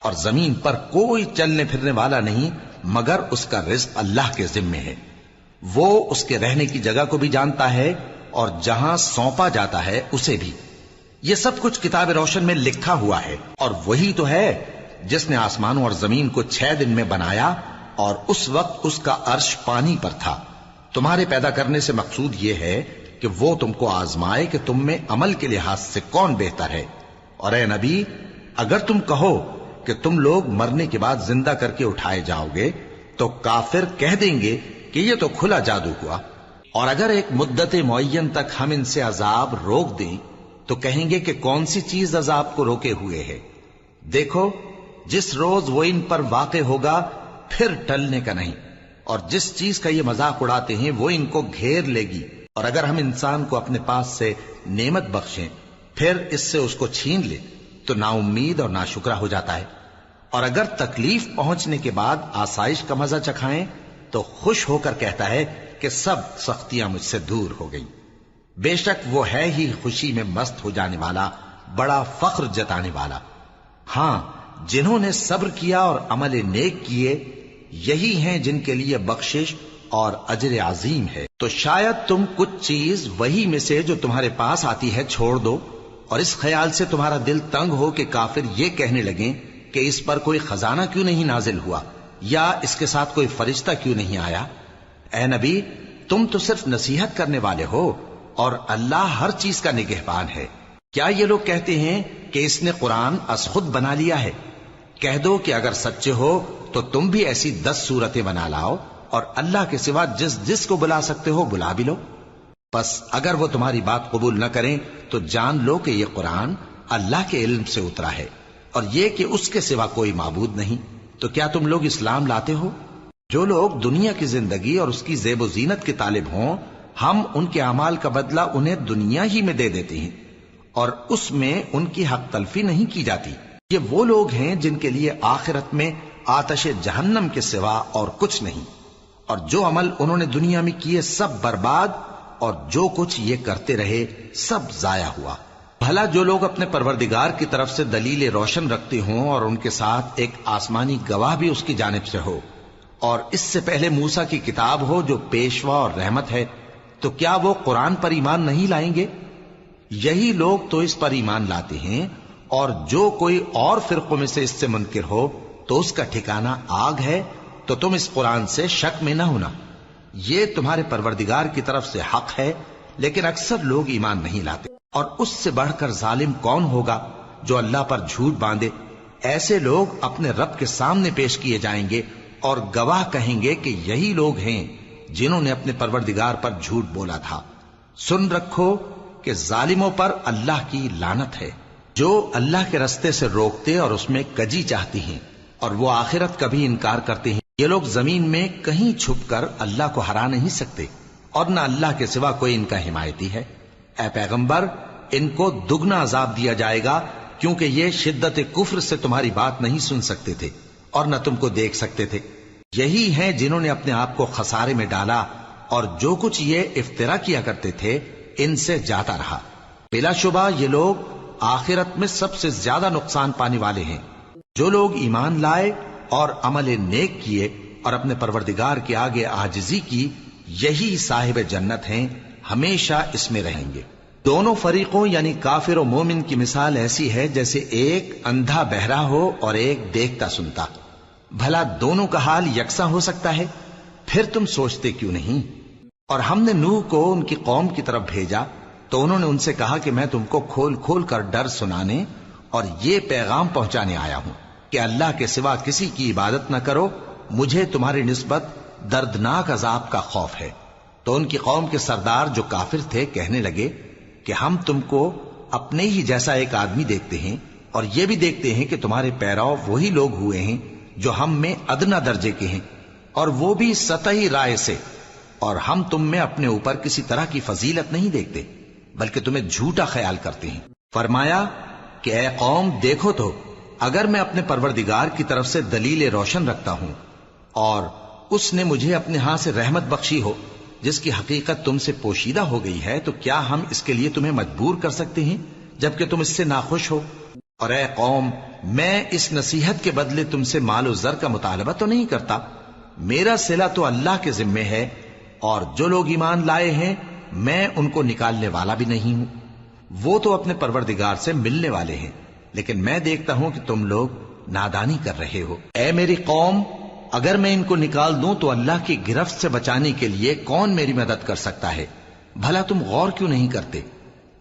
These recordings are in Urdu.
اور زمین پر کوئی چلنے پھرنے والا نہیں مگر اس کا رزق اللہ کے ذمے ہے. وہ اس کے رہنے کی جگہ کو بھی جانتا ہے اور جہاں سونپا جاتا ہے اسے بھی. یہ سب کچھ کتاب روشن میں لکھا ہوا ہے. اور وہی تو ہے جس نے آسمانوں اور زمین کو 6 دن میں بنایا اور اس وقت اس کا عرش پانی پر تھا. تمہارے پیدا کرنے سے مقصود یہ ہے کہ وہ تم کو آزمائے کہ تم میں عمل کے لحاظ سے کون بہتر ہے. اور اے نبی، اگر تم کہو کہ تم لوگ مرنے کے بعد زندہ کر کے اٹھائے جاؤ گے تو کافر کہہ دیں گے کہ یہ تو کھلا جادو ہوا. اور اگر ایک مدت معین تک ہم ان سے عذاب روک دیں تو کہیں گے کہ کون سی چیز عذاب کو روکے ہوئے ہے. دیکھو، جس روز وہ ان پر واقع ہوگا پھر ٹلنے کا نہیں. اور جس چیز کا یہ مذاق اڑاتے ہیں وہ ان کو گھیر لے گی. اور اگر ہم انسان کو اپنے پاس سے نعمت بخشیں پھر اس سے اس کو چھین لے تو نا امید اور ناشکرا ہو جاتا ہے. اور اگر تکلیف پہنچنے کے بعد آسائش کا مزہ چکھائیں تو خوش ہو کر کہتا ہے کہ سب سختیاں مجھ سے دور ہو گئیں. بے شک وہ ہے ہی خوشی میں مست ہو جانے والا، بڑا فخر جتانے والا. ہاں، جنہوں نے صبر کیا اور عمل نیک کیے یہی ہیں جن کے لیے بخشش اور اجر عظیم ہے. تو شاید تم کچھ چیز وہی میں سے جو تمہارے پاس آتی ہے چھوڑ دو اور اس خیال سے تمہارا دل تنگ ہو کہ کافر یہ کہنے لگیں کہ اس پر کوئی خزانہ کیوں نہیں نازل ہوا یا اس کے ساتھ کوئی فرشتہ کیوں نہیں آیا. اے نبی، تم تو صرف نصیحت کرنے والے ہو اور اللہ ہر چیز کا نگہبان ہے. کیا یہ لوگ کہتے ہیں کہ اس نے قرآن از خود بنا لیا ہے؟ کہہ دو کہ اگر سچے ہو تو تم بھی ایسی 10 صورتیں بنا لاؤ اور اللہ کے سوا جس جس کو بلا سکتے ہو بلا بھی لو. پس اگر وہ تمہاری بات قبول نہ کریں تو جان لو کہ یہ قرآن اللہ کے علم سے اترا ہے اور یہ کہ اس کے سوا کوئی معبود نہیں. تو کیا تم لوگ اسلام لاتے ہو؟ جو لوگ دنیا کی زندگی اور اس کی زیب و زینت کے طالب ہوں ہم ان کے اعمال کا بدلہ انہیں دنیا ہی میں دے دیتے ہیں اور اس میں ان کی حق تلفی نہیں کی جاتی. یہ وہ لوگ ہیں جن کے لیے آخرت میں آتش جہنم کے سوا اور کچھ نہیں. اور جو عمل انہوں نے دنیا میں کیے سب برباد اور جو کچھ یہ کرتے رہے سب ضائع ہوا. بھلا جو لوگ اپنے پروردگار کی طرف سے دلیل روشن رکھتے ہوں اور ان کے ساتھ ایک آسمانی گواہ بھی اس کی جانب سے ہو اور اس سے پہلے موسیٰ کی کتاب ہو جو پیشوا اور رحمت ہے، تو کیا وہ قرآن پر ایمان نہیں لائیں گے؟ یہی لوگ تو اس پر ایمان لاتے ہیں. اور جو کوئی اور فرقوں میں سے اس سے منکر ہو تو اس کا ٹھکانہ آگ ہے. تو تم اس قرآن سے شک میں نہ ہونا، یہ تمہارے پروردگار کی طرف سے حق ہے، لیکن اکثر لوگ ایمان نہیں لاتے. اور اس سے بڑھ کر ظالم کون ہوگا جو اللہ پر جھوٹ باندھے؟ ایسے لوگ اپنے رب کے سامنے پیش کیے جائیں گے اور گواہ کہیں گے کہ یہی لوگ ہیں جنہوں نے اپنے پروردگار پر جھوٹ بولا تھا. سن رکھو کہ ظالموں پر اللہ کی لعنت ہے، جو اللہ کے رستے سے روکتے اور اس میں کجی چاہتی ہیں اور وہ آخرت کا بھی انکار کرتے ہیں. یہ لوگ زمین میں کہیں چھپ کر اللہ کو ہرا نہیں سکتے اور نہ اللہ کے سوا کوئی ان کا حمایتی ہے. اے پیغمبر، ان کو دگنا عذاب دیا جائے گا کیونکہ یہ شدت کفر سے تمہاری بات نہیں سن سکتے تھے اور نہ تم کو دیکھ سکتے تھے. یہی ہیں جنہوں نے اپنے آپ کو خسارے میں ڈالا اور جو کچھ یہ افترا کیا کرتے تھے ان سے جاتا رہا. بلا شبہ یہ لوگ آخرت میں سب سے زیادہ نقصان پانے والے ہیں. جو لوگ ایمان لائے اور عمل نیک کیے اور اپنے پروردگار کے آگے عاجزی کی یہی صاحب جنت ہیں، ہمیشہ اس میں رہیں گے. دونوں فریقوں یعنی کافر و مومن کی مثال ایسی ہے جیسے ایک اندھا بہرا ہو اور ایک دیکھتا سنتا. بھلا دونوں کا حال یکساں ہو سکتا ہے؟ پھر تم سوچتے کیوں نہیں؟ اور ہم نے نوح کو ان کی قوم کی طرف بھیجا تو انہوں نے ان سے کہا کہ میں تم کو کھول کھول کر ڈر سنانے اور یہ پیغام پہنچانے آیا ہوں کہ اللہ کے سوا کسی کی عبادت نہ کرو، مجھے تمہاری نسبت دردناک عذاب کا خوف ہے. تو ان کی قوم کے سردار جو کافر تھے کہنے لگے کہ ہم تم کو اپنے ہی جیسا ایک آدمی دیکھتے ہیں اور یہ بھی دیکھتے ہیں کہ تمہارے پیرو وہی لوگ ہوئے ہیں جو ہم میں ادنا درجے کے ہیں اور وہ بھی سطحی رائے سے، اور ہم تم میں اپنے اوپر کسی طرح کی فضیلت نہیں دیکھتے بلکہ تمہیں جھوٹا خیال کرتے ہیں. فرمایا کہ اے قوم دیکھو تو اگر میں اپنے پروردگار کی طرف سے دلیل روشن رکھتا ہوں اور اس نے مجھے اپنے ہاں سے رحمت بخشی ہو جس کی حقیقت تم سے پوشیدہ ہو گئی ہے، تو کیا ہم اس کے لیے تمہیں مجبور کر سکتے ہیں جبکہ تم اس سے ناخوش ہو؟ اور اے قوم، میں اس نصیحت کے بدلے تم سے مال و زر کا مطالبہ تو نہیں کرتا، میرا صلہ تو اللہ کے ذمے ہے، اور جو لوگ ایمان لائے ہیں میں ان کو نکالنے والا بھی نہیں ہوں، وہ تو اپنے پروردگار سے ملنے والے ہیں، لیکن میں دیکھتا ہوں کہ تم لوگ نادانی کر رہے ہو۔ اے میری قوم، اگر میں ان کو نکال دوں تو اللہ کی گرفت سے بچانے کے لیے کون میری مدد کر سکتا ہے؟ بھلا تم غور کیوں نہیں کرتے؟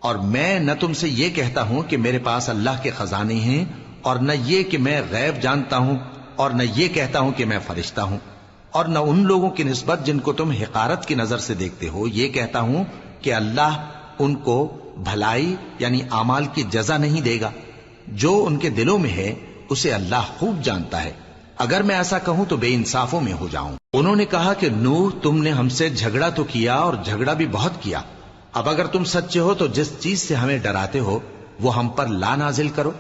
اور میں نہ تم سے یہ کہتا ہوں کہ میرے پاس اللہ کے خزانے ہیں، اور نہ یہ کہ میں غیب جانتا ہوں، اور نہ یہ کہتا ہوں کہ میں فرشتہ ہوں، اور نہ ان لوگوں کی نسبت جن کو تم حقارت کی نظر سے دیکھتے ہو یہ کہتا ہوں کہ اللہ ان کو بھلائی یعنی اعمال کی جزا نہیں دے گا۔ جو ان کے دلوں میں ہے اسے اللہ خوب جانتا ہے، اگر میں ایسا کہوں تو بے انصافوں میں ہو جاؤں۔ انہوں نے کہا کہ نوح، تم نے ہم سے جھگڑا تو کیا اور جھگڑا بھی بہت کیا، اب اگر تم سچے ہو تو جس چیز سے ہمیں ڈراتے ہو وہ ہم پر لا نازل کرو۔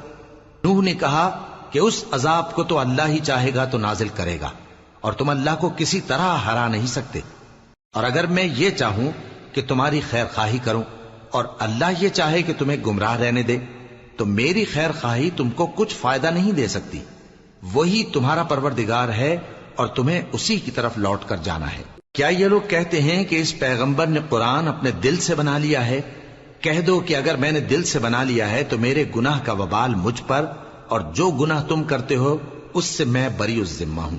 نوح نے کہا کہ اس عذاب کو تو اللہ ہی چاہے گا تو نازل کرے گا، اور تم اللہ کو کسی طرح ہرا نہیں سکتے، اور اگر میں یہ چاہوں کہ تمہاری خیر خواہی کروں اور اللہ یہ چاہے کہ تمہیں گمراہ رہنے دے تو میری خیر خواہی تم کو کچھ فائدہ نہیں دے سکتی، وہی تمہارا پروردگار ہے اور تمہیں اسی کی طرف لوٹ کر جانا ہے۔ کیا یہ لوگ کہتے ہیں کہ اس پیغمبر نے قرآن اپنے دل سے بنا لیا ہے؟ کہہ دو کہ اگر میں نے دل سے بنا لیا ہے تو میرے گناہ کا وبال مجھ پر، اور جو گناہ تم کرتے ہو اس سے میں بری الذمہ ہوں۔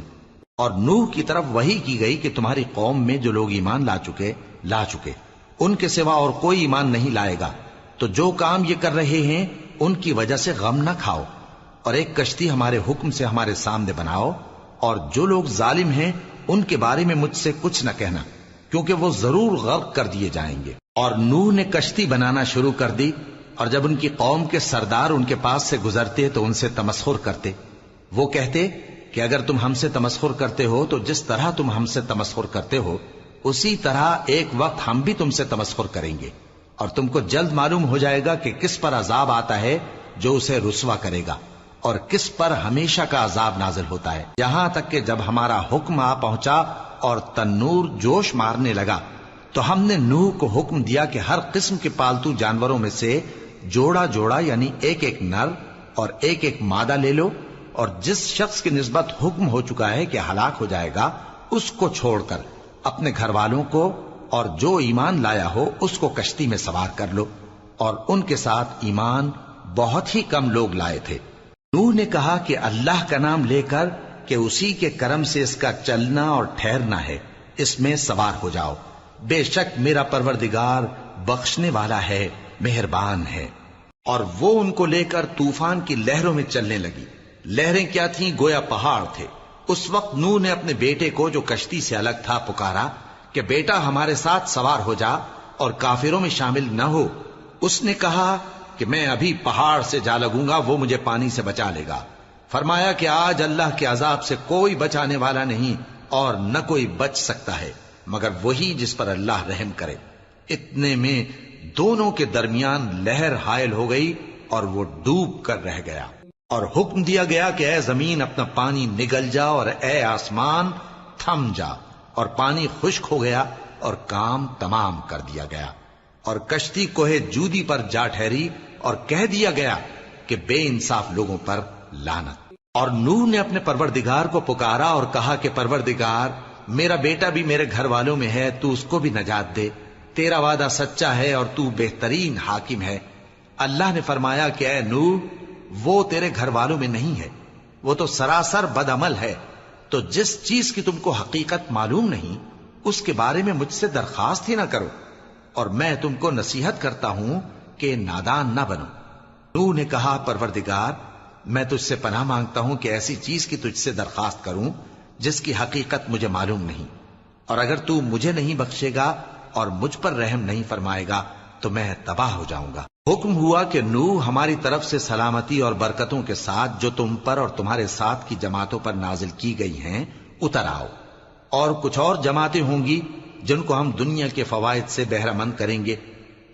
اور نوح کی طرف وحی کی گئی کہ تمہاری قوم میں جو لوگ ایمان لا چکے ان کے سوا اور کوئی ایمان نہیں لائے گا، تو جو کام یہ کر رہے ہیں ان کی وجہ سے غم نہ کھاؤ، اور ایک کشتی ہمارے حکم سے ہمارے سامنے بناؤ، اور جو لوگ ظالم ہیں ان کے بارے میں مجھ سے کچھ نہ کہنا، کیونکہ وہ ضرور غرق کر دیے جائیں گے۔ اور نوح نے کشتی بنانا شروع کر دی، اور جب ان کی قوم کے سردار ان کے پاس سے گزرتے تو ان سے تمسخر کرتے۔ وہ کہتے کہ اگر تم ہم سے تمسخر کرتے ہو تو جس طرح تم ہم سے تمسخر کرتے ہو اسی طرح ایک وقت ہم بھی تم سے تمسخر کریں گے، اور تم کو جلد معلوم ہو جائے گا کہ کس پر عذاب آتا ہے جو اسے رسوا کرے گا، اور کس پر ہمیشہ کا عذاب نازل ہوتا ہے۔ یہاں تک کہ جب ہمارا حکم آ پہنچا اور تنور جوش مارنے لگا تو ہم نے نوح کو حکم دیا کہ ہر قسم کے پالتو جانوروں میں سے جوڑا جوڑا یعنی ایک ایک نر اور ایک ایک مادہ لے لو، اور جس شخص کی نسبت حکم ہو چکا ہے کہ ہلاک ہو جائے گا اس کو چھوڑ کر اپنے گھر والوں کو اور جو ایمان لایا ہو اس کو کشتی میں سوار کر لو، اور ان کے ساتھ ایمان بہت ہی کم لوگ لائے تھے۔ نوح نے کہا کہ اللہ کا نام لے کر کہ اسی کے کرم سے اس کا چلنا اور ٹھہرنا ہے، اس میں سوار ہو جاؤ، بے شک میرا پروردگار بخشنے والا ہے، مہربان ہے۔ اور وہ ان کو لے کر طوفان کی لہروں میں چلنے لگی۔ لہریں کیا تھیں؟ گویا پہاڑ تھے۔ اس وقت نوح نے اپنے بیٹے کو جو کشتی سے الگ تھا پکارا کہ بیٹا ہمارے ساتھ سوار ہو جا اور کافروں میں شامل نہ ہو۔ اس نے کہا کہ میں ابھی پہاڑ سے جا لگوں گا، وہ مجھے پانی سے بچا لے گا۔ فرمایا کہ آج اللہ کے عذاب سے کوئی بچانے والا نہیں اور نہ کوئی بچ سکتا ہے مگر وہی جس پر اللہ رحم کرے۔ اتنے میں دونوں کے درمیان لہر حائل ہو گئی اور وہ ڈوب کر رہ گیا، اور حکم دیا گیا کہ اے زمین اپنا پانی نگل جا اور اے آسمان تھم جا، اور پانی خشک ہو گیا اور کام تمام کر دیا گیا، اور کشتی کوہ جودی پر جا ٹھہری، اور کہہ دیا گیا کہ بے انصاف لوگوں پر لعنت۔ اور نوح نے اپنے پروردگار کو پکارا اور کہا کہ پروردگار، میرا بیٹا بھی میرے گھر والوں میں ہے، تو اس کو بھی نجات دے، تیرا وعدہ سچا ہے اور تو بہترین حاکم ہے۔ اللہ نے فرمایا کہ اے نوح، وہ تیرے گھر والوں میں نہیں ہے، وہ تو سراسر بد عمل ہے، تو جس چیز کی تم کو حقیقت معلوم نہیں اس کے بارے میں مجھ سے درخواست ہی نہ کرو، اور میں تم کو نصیحت کرتا ہوں کہ نادان نہ بنو۔ نوح نے کہا پروردگار، میں تجھ سے پناہ مانگتا ہوں کہ ایسی چیز کی تجھ سے درخواست کروں جس کی حقیقت مجھے معلوم نہیں، اور اگر تو مجھے نہیں بخشے گا اور مجھ پر رحم نہیں فرمائے گا تو میں تباہ ہو جاؤں گا۔ حکم ہوا کہ نوح ہماری طرف سے سلامتی اور برکتوں کے ساتھ جو تم پر اور تمہارے ساتھ کی جماعتوں پر نازل کی گئی ہیں اتر آؤ، اور کچھ اور جماعتیں ہوں گی جن کو ہم دنیا کے فوائد سے بہرہ مند کریں گے،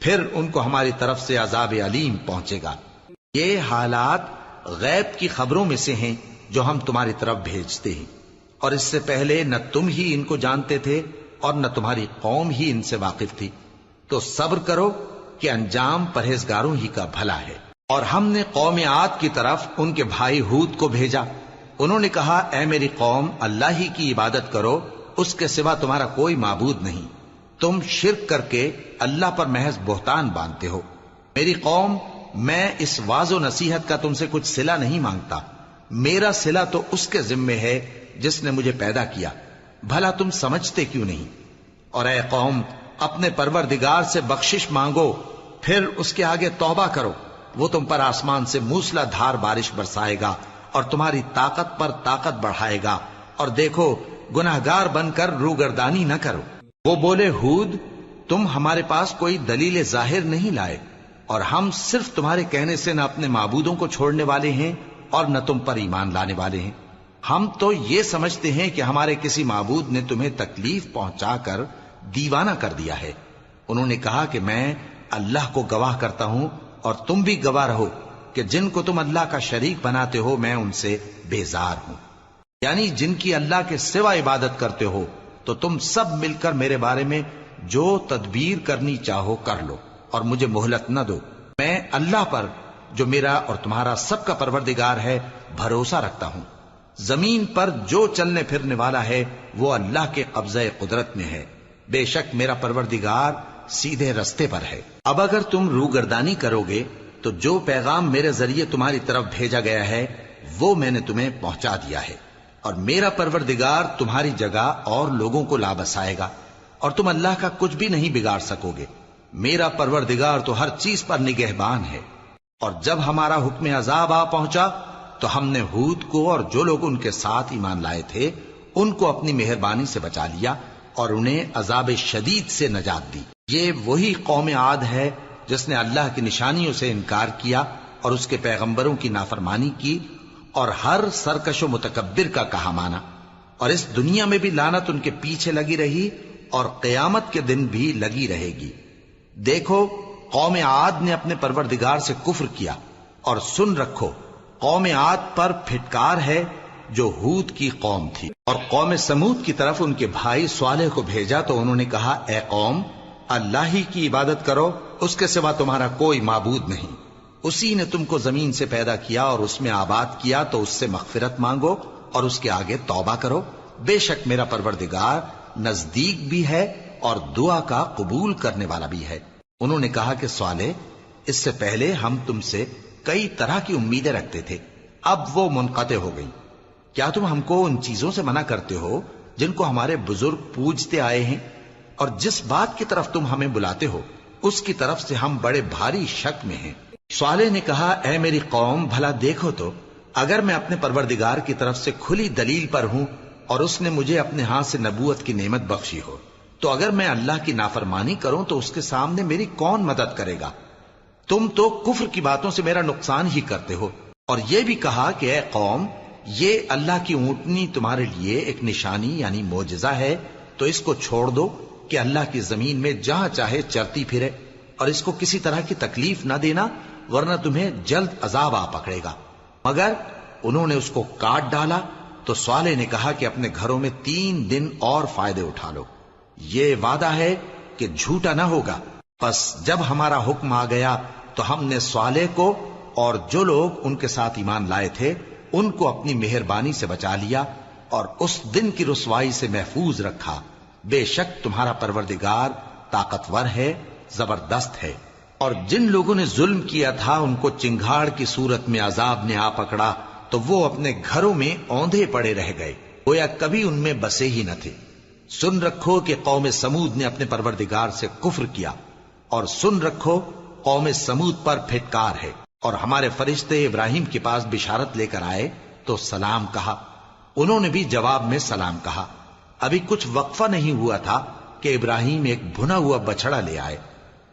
پھر ان کو ہماری طرف سے عذاب علیم پہنچے گا۔ یہ حالات غیب کی خبروں میں سے ہیں جو ہم تمہاری طرف بھیجتے ہیں، اور اس سے پہلے نہ تم ہی ان کو جانتے تھے اور نہ تمہاری قوم ہی ان سے واقف تھی، تو صبر کرو کہ انجام پرہیزگاروں ہی کا بھلا ہے۔ اور ہم نے قوم عاد کی طرف ان کے بھائی ہود کو بھیجا. انہوں نے کہا اے میری قوم اللہ ہی کی عبادت کرو، اس کے سوا تمہارا کوئی معبود نہیں. تم شرک کر کے اللہ پر محض بہتان باندھتے ہو. میری قوم میں اس واض و نصیحت کا تم سے کچھ صلہ نہیں مانگتا. میرا صلہ تو اس کے ذمے ہے جس نے مجھے پیدا کیا. بھلا تم سمجھتے کیوں نہیں؟ اور اے قوم اپنے پروردگار سے بخشش مانگو، پھر اس کے آگے توبہ کرو. وہ تم پر آسمان سے موسلا دھار بارش برسائے گا اور تمہاری طاقت پر طاقت بڑھائے گا. اور دیکھو گناہگار بن کر روگردانی نہ کرو. وہ بولے ہود تم ہمارے پاس کوئی دلیل ظاہر نہیں لائے، اور ہم صرف تمہارے کہنے سے نہ اپنے معبودوں کو چھوڑنے والے ہیں اور نہ تم پر ایمان لانے والے ہیں. ہم تو یہ سمجھتے ہیں کہ ہمارے کسی معبود نے تمہیں تکلیف پہنچا کر دیوانہ کر دیا ہے. انہوں نے کہا کہ میں اللہ کو گواہ کرتا ہوں اور تم بھی گواہ رہو کہ جن کو تم اللہ کا شریک بناتے ہو میں ان سے بیزار ہوں. یعنی جن کی اللہ کے سوا عبادت کرتے ہو، تو تم سب مل کر میرے بارے میں جو تدبیر کرنی چاہو کر لو اور مجھے مہلت نہ دو. میں اللہ پر جو میرا اور تمہارا سب کا پروردگار ہے بھروسہ رکھتا ہوں. زمین پر جو چلنے پھرنے والا ہے وہ اللہ کے قبضہ قدرت میں ہے. بے شک میرا پروردگار سیدھے رستے پر ہے. اب اگر تم روگردانی کرو گے تو جو پیغام میرے ذریعے تمہاری طرف بھیجا گیا ہے وہ میں نے تمہیں پہنچا دیا ہے، اور میرا پروردگار تمہاری جگہ اور لوگوں کو لا بسائے گا، اور تم اللہ کا کچھ بھی نہیں بگاڑ سکو گے. میرا پروردگار تو ہر چیز پر نگہبان ہے. اور جب ہمارا حکم عذاب آ پہنچا تو ہم نے ہود کو اور جو لوگ ان کے ساتھ ایمان لائے تھے ان کو اپنی مہربانی سے بچا لیا اور انہیں عذاب شدید سے نجات دی. یہ وہی قوم عاد ہے جس نے اللہ کی نشانیوں سے انکار کیا اور اس کے پیغمبروں کی نافرمانی کی اور ہر سرکش و متکبر کا کہا مانا. اور اس دنیا میں بھی لعنت ان کے پیچھے لگی رہی اور قیامت کے دن بھی لگی رہے گی. دیکھو قوم عاد نے اپنے پروردگار سے کفر کیا، اور سن رکھو قوم عاد پر پھٹکار ہے جو ہود کی قوم تھی. اور قوم سمود کی طرف ان کے بھائی صالح کو بھیجا تو انہوں نے کہا اے قوم اللہ ہی کی عبادت کرو، اس کے سوا تمہارا کوئی معبود نہیں. اسی نے تم کو زمین سے پیدا کیا اور اس میں آباد کیا، تو اس سے مغفرت مانگو اور اس کے آگے توبہ کرو. بے شک میرا پروردگار نزدیک بھی ہے اور دعا کا قبول کرنے والا بھی ہے. انہوں نے کہا کہ صالح اس سے پہلے ہم تم سے کئی طرح کی امیدیں رکھتے تھے، اب وہ منقطع ہو گئی. کیا تم ہم کو ان چیزوں سے منع کرتے ہو جن کو ہمارے بزرگ پوجتے آئے ہیں؟ اور جس بات کی طرف تم ہمیں بلاتے ہو اس کی طرف سے ہم بڑے بھاری شک میں ہیں. صالح نے کہا اے میری قوم بھلا دیکھو تو اگر میں اپنے پروردگار کی طرف سے کھلی دلیل پر ہوں اور اس نے مجھے اپنے ہاتھ سے نبوت کی نعمت بخشی ہو، تو اگر میں اللہ کی نافرمانی کروں تو اس کے سامنے میری کون مدد کرے گا؟ تم تو کفر کی باتوں سے میرا نقصان ہی کرتے ہو. اور یہ بھی کہا کہ اے قوم یہ اللہ کی اونٹنی تمہارے لیے ایک نشانی یعنی معجزہ ہے، تو اس کو چھوڑ دو کہ اللہ کی زمین میں جہاں چاہے چرتی پھرے، اور اس کو کسی طرح کی تکلیف نہ دینا ورنہ تمہیں جلد عذاب آ پکڑے گا. مگر انہوں نے اس کو کاٹ ڈالا. تو صالح نے کہا کہ اپنے گھروں میں 3 دن اور فائدے اٹھا لو، یہ وعدہ ہے کہ جھوٹا نہ ہوگا. پس جب ہمارا حکم آ گیا تو ہم نے صالح کو اور جو لوگ ان کے ساتھ ایمان لائے تھے ان کو اپنی مہربانی سے بچا لیا اور اس دن کی رسوائی سے محفوظ رکھا. بے شک تمہارا پروردگار طاقتور ہے، زبردست ہے. اور جن لوگوں نے ظلم کیا تھا ان کو چنگھاڑ کی صورت میں عذاب نے آ پکڑا تو وہ اپنے گھروں میں اوندھے پڑے رہ گئے، گویا کبھی ان میں بسے ہی نہ تھے. سن رکھو کہ قوم سمود نے اپنے پروردگار سے کفر کیا، اور سن رکھو قوم سمود پر پھٹکار ہے. اور ہمارے فرشتے ابراہیم کے پاس بشارت لے کر آئے تو سلام کہا، انہوں نے بھی جواب میں سلام کہا. ابھی کچھ وقفہ نہیں ہوا تھا کہ ابراہیم ایک بھنا ہوا بچڑا لے آئے.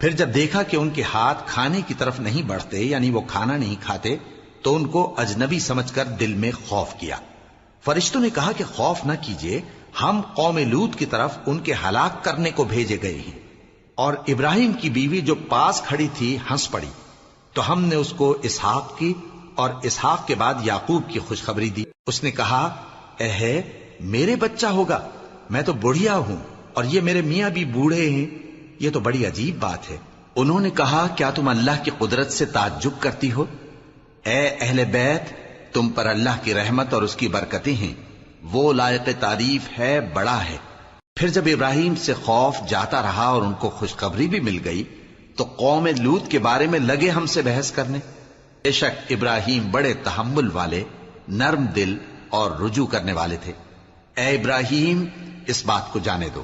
پھر جب دیکھا کہ ان کے ہاتھ کھانے کی طرف نہیں بڑھتے یعنی وہ کھانا نہیں کھاتے تو ان کو اجنبی سمجھ کر دل میں خوف کیا. فرشتوں نے کہا کہ خوف نہ کیجیے، ہم قوم لوط کی طرف ان کے ہلاک کرنے کو بھیجے گئے ہیں. اور ابراہیم کی بیوی جو پاس کھڑی تھی ہنس پڑی تو ہم نے اس کو اسحاق کی اور اسحاق کے بعد یعقوب کی خوشخبری دی. اس نے کہا اے میرے بچہ ہوگا، میں تو بڑھیا ہوں اور یہ میرے میاں بھی بوڑھے ہیں، یہ تو بڑی عجیب بات ہے. انہوں نے کہا کیا تم اللہ کی قدرت سے تعجب کرتی ہو؟ اے اہل بیت، تم پر اللہ کی رحمت اور اس کی برکتیں ہیں، وہ لائق تعریف ہے، بڑا ہے۔ پھر جب ابراہیم سے خوف جاتا رہا اور ان کو خوشخبری بھی مل گئی تو قوم لوط کے بارے میں لگے ہم سے بحث کرنے۔ بے شک ابراہیم بڑے تحمل والے، نرم دل اور رجوع کرنے والے تھے۔ اے ابراہیم، اس بات کو جانے دو،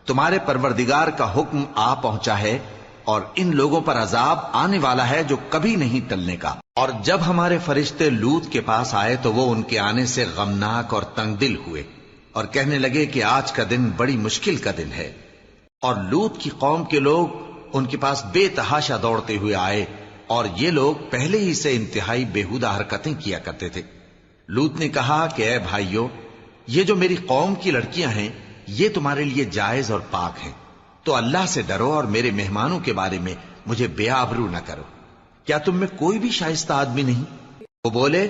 تمہارے پروردگار کا حکم آ پہنچا ہے اور ان لوگوں پر عذاب آنے والا ہے جو کبھی نہیں ٹلنے کا۔ اور جب ہمارے فرشتے لوط کے پاس آئے تو وہ ان کے آنے سے غمناک اور تنگ دل ہوئے اور کہنے لگے کہ آج کا دن بڑی مشکل کا دن ہے۔ اور لوط کی قوم کے لوگ ان کے پاس بے تحاشا دوڑتے ہوئے آئے اور یہ لوگ پہلے ہی سے انتہائی بےہودہ حرکتیں کیا کرتے تھے۔ لوط نے کہا کہ اے بھائیو، یہ جو میری قوم کی لڑکیاں ہیں یہ تمہارے لیے جائز اور پاک ہیں، تو اللہ سے ڈرو اور میرے مہمانوں کے بارے میں مجھے بے آبرو نہ کرو۔ کیا تم میں کوئی بھی شائستہ آدمی نہیں؟ وہ بولے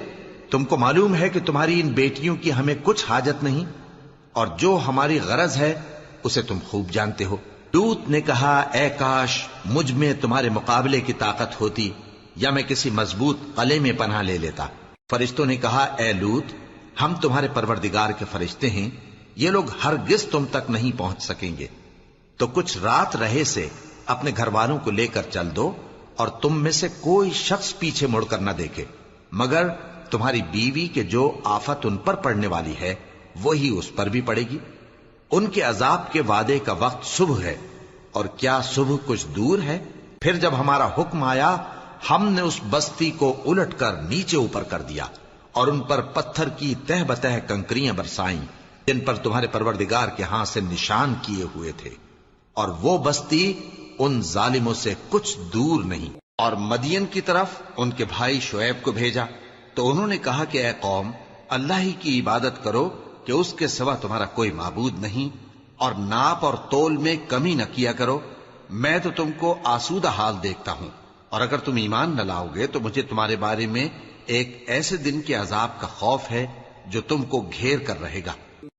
تم کو معلوم ہے کہ تمہاری ان بیٹیوں کی ہمیں کچھ حاجت نہیں، اور جو ہماری غرض ہے اسے تم خوب جانتے ہو۔ لوط نے کہا اے کاش مجھ میں تمہارے مقابلے کی طاقت ہوتی یا میں کسی مضبوط قلعے میں پناہ لے لیتا۔ فرشتوں نے کہا اے لوط، ہم تمہارے پروردگار کے فرشتے ہیں، یہ لوگ ہرگز تم تک نہیں پہنچ سکیں گے، تو کچھ رات رہے سے اپنے گھر والوں کو لے کر چل دو، اور تم میں سے کوئی شخص پیچھے مڑ کر نہ دیکھے مگر تمہاری بیوی کے جو آفت ان پر پڑنے والی ہے وہی اس پر بھی پڑے گی۔ ان کے عذاب کے وعدے کا وقت صبح ہے، اور کیا صبح کچھ دور ہے؟ پھر جب ہمارا حکم آیا ہم نے اس بستی کو الٹ کر نیچے اوپر کر دیا اور ان پر پتھر کی تہ بتہ کنکریاں برسائیں جن پر تمہارے پروردگار کے ہاں سے نشان کیے ہوئے تھے، اور وہ بستی ان ظالموں سے کچھ دور نہیں۔ اور مدین کی طرف ان کے بھائی شعیب کو بھیجا تو انہوں نے کہا کہ اے قوم، اللہ ہی کی عبادت کرو کہ اس کے سوا تمہارا کوئی معبود نہیں، اور ناپ اور تول میں کمی نہ کیا کرو، میں تو تم کو آسودہ حال دیکھتا ہوں، اور اگر تم ایمان نہ لاؤ گے تو مجھے تمہارے بارے میں ایک ایسے دن کے عذاب کا خوف ہے جو تم کو گھیر کر رہے گا۔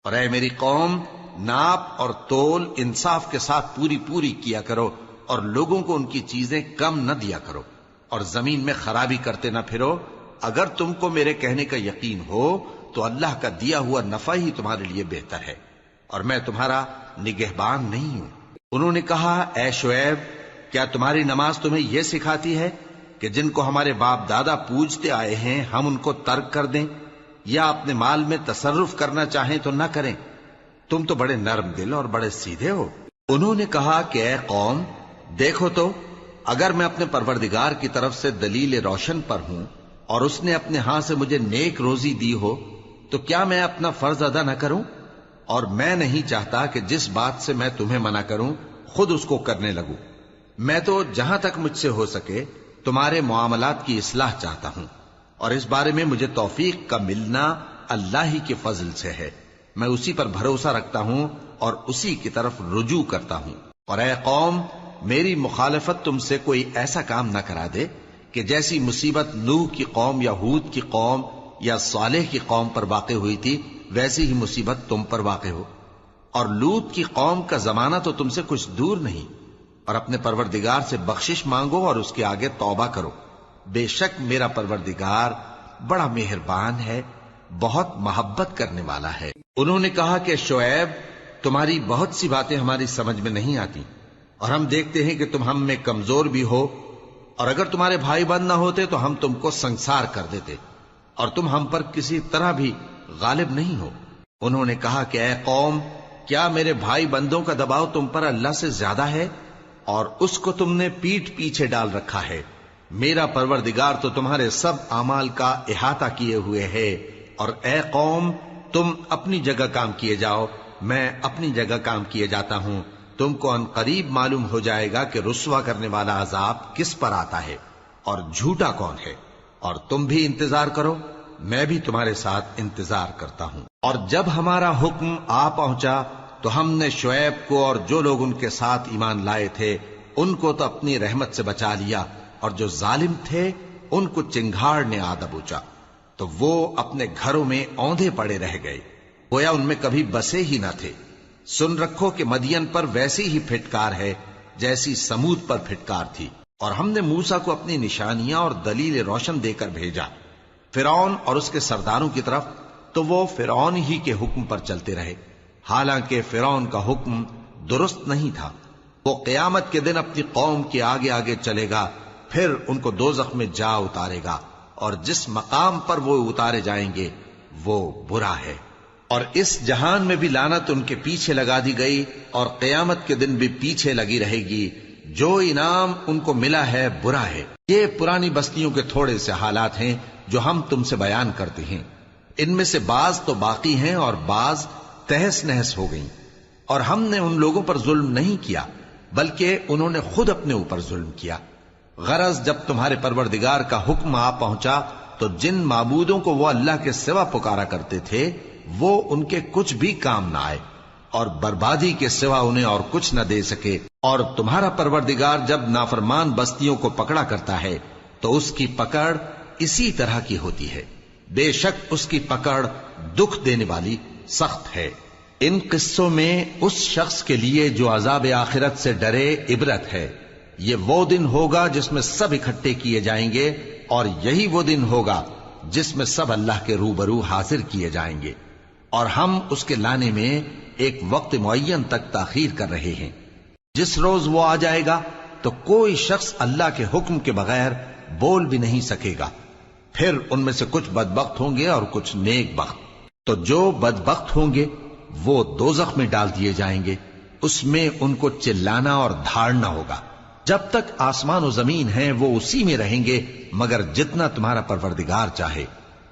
اور اے میری قوم، ناپ اور تول انصاف کے ساتھ پوری پوری کیا کرو، اور لوگوں کو ان کی چیزیں کم نہ دیا کرو، اور زمین میں خرابی کرتے نہ پھرو۔ اگر تم کو میرے کہنے کا یقین ہو تو اللہ کا دیا ہوا نفع ہی تمہارے لیے بہتر ہے، اور میں تمہارا نگہبان نہیں ہوں۔ انہوں نے کہا اے شعیب، کیا تمہاری نماز تمہیں یہ سکھاتی ہے کہ جن کو ہمارے باپ دادا پوجتے آئے ہیں ہم ان کو ترک کر دیں، یا اپنے مال میں تصرف کرنا چاہیں تو نہ کریں؟ تم تو بڑے نرم دل اور بڑے سیدھے ہو۔ انہوں نے کہا کہ اے قوم، دیکھو تو اگر میں اپنے پروردگار کی طرف سے دلیل روشن پر ہوں اور اس نے اپنے ہاں سے مجھے نیک روزی دی ہو تو کیا میں اپنا فرض ادا نہ کروں؟ اور میں نہیں چاہتا کہ جس بات سے میں تمہیں منع کروں خود اس کو کرنے لگوں۔ میں تو جہاں تک مجھ سے ہو سکے تمہارے معاملات کی اصلاح چاہتا ہوں، اور اس بارے میں مجھے توفیق کا ملنا اللہ ہی کے فضل سے ہے۔ میں اسی پر بھروسہ رکھتا ہوں اور اسی کی طرف رجوع کرتا ہوں۔ اور اے قوم، میری مخالفت تم سے کوئی ایسا کام نہ کرا دے کہ جیسی مصیبت نوح کی قوم یا ہود کی قوم یا صالح کی قوم پر واقع ہوئی تھی ویسی ہی مصیبت تم پر واقع ہو۔ اور لوط کی قوم کا زمانہ تو تم سے کچھ دور نہیں، اور اپنے پروردگار سے بخشش مانگو اور اس کے آگے توبہ کرو، بے شک میرا پروردگار بڑا مہربان ہے، بہت محبت کرنے والا ہے۔ انہوں نے کہا کہ شعیب، تمہاری بہت سی باتیں ہماری سمجھ میں نہیں آتی، اور ہم دیکھتے ہیں کہ تم ہم میں کمزور بھی ہو، اور اگر تمہارے بھائی بند نہ ہوتے تو ہم تم کو سنسار کر دیتے، اور تم ہم پر کسی طرح بھی غالب نہیں ہو۔ انہوں نے کہا کہ اے قوم، کیا میرے بھائی بندوں کا دباؤ تم پر اللہ سے زیادہ ہے، اور اس کو تم نے پیٹھ پیچھے ڈال رکھا ہے؟ میرا پروردگار تو تمہارے سب اعمال کا احاطہ کیے ہوئے ہے۔ اور اے قوم، تم اپنی جگہ کام کیے جاؤ، میں اپنی جگہ کام کیے جاتا ہوں۔ تم کو ان قریب معلوم ہو جائے گا کہ رسوا کرنے والا عذاب کس پر آتا ہے اور جھوٹا کون ہے، اور تم بھی انتظار کرو، میں بھی تمہارے ساتھ انتظار کرتا ہوں۔ اور جب ہمارا حکم آ پہنچا تو ہم نے شعیب کو اور جو لوگ ان کے ساتھ ایمان لائے تھے ان کو تو اپنی رحمت سے بچا لیا، اور جو ظالم تھے ان کو چنگھاڑ نے آ دبوچا، تو وہ اپنے گھروں میں اوندھے پڑے رہ گئے، گویا ان میں کبھی بسے ہی نہ تھے۔ سن رکھو کہ مدین پر ویسی ہی پھٹکار ہے جیسی سمود پر پھٹکار تھی، اور ہم نے موسیٰ کو اپنی نشانیاں اور دلیل روشن دے کر بھیجا فرعون اور اس کے سرداروں کی طرف، تو وہ فرعون ہی کے حکم پر چلتے رہے، حالانکہ فرعون کا حکم درست نہیں تھا۔ وہ قیامت کے دن اپنی قوم کے آگے آگے چلے گا، پھر ان کو دوزخ میں جا اتارے گا، اور جس مقام پر وہ اتارے جائیں گے وہ برا ہے۔ اور اس جہان میں بھی لعنت ان کے پیچھے لگا دی گئی، اور قیامت کے دن بھی پیچھے لگی رہے گی۔ جو انعام ان کو ملا ہے برا ہے۔ یہ پرانی بستیوں کے تھوڑے سے حالات ہیں جو ہم تم سے بیان کرتے ہیں، ان میں سے بعض تو باقی ہیں اور بعض تہس نہس ہو گئیں۔ اور ہم نے ان لوگوں پر ظلم نہیں کیا بلکہ انہوں نے خود اپنے اوپر ظلم کیا۔ غرض جب تمہارے پروردگار کا حکم آ پہنچا تو جن معبودوں کو وہ اللہ کے سوا پکارا کرتے تھے وہ ان کے کچھ بھی کام نہ آئے، اور بربادی کے سوا انہیں اور کچھ نہ دے سکے۔ اور تمہارا پروردگار جب نافرمان بستیوں کو پکڑا کرتا ہے تو اس کی پکڑ اسی طرح کی ہوتی ہے، بے شک اس کی پکڑ دکھ دینے والی سخت ہے۔ ان قصوں میں اس شخص کے لیے جو عذاب آخرت سے ڈرے عبرت ہے۔ یہ وہ دن ہوگا جس میں سب اکٹھے کیے جائیں گے، اور یہی وہ دن ہوگا جس میں سب اللہ کے روبرو حاضر کیے جائیں گے، اور ہم اس کے لانے میں ایک وقت معین تک تاخیر کر رہے ہیں۔ جس روز وہ آ جائے گا تو کوئی شخص اللہ کے حکم کے بغیر بول بھی نہیں سکے گا۔ پھر ان میں سے کچھ بدبخت ہوں گے اور کچھ نیک بخت۔ تو جو بدبخت ہوں گے وہ دوزخ میں ڈال دیے جائیں گے، اس میں ان کو چلانا اور دھاڑنا ہوگا۔ جب تک آسمان و زمین ہیں وہ اسی میں رہیں گے مگر جتنا تمہارا پروردگار چاہے،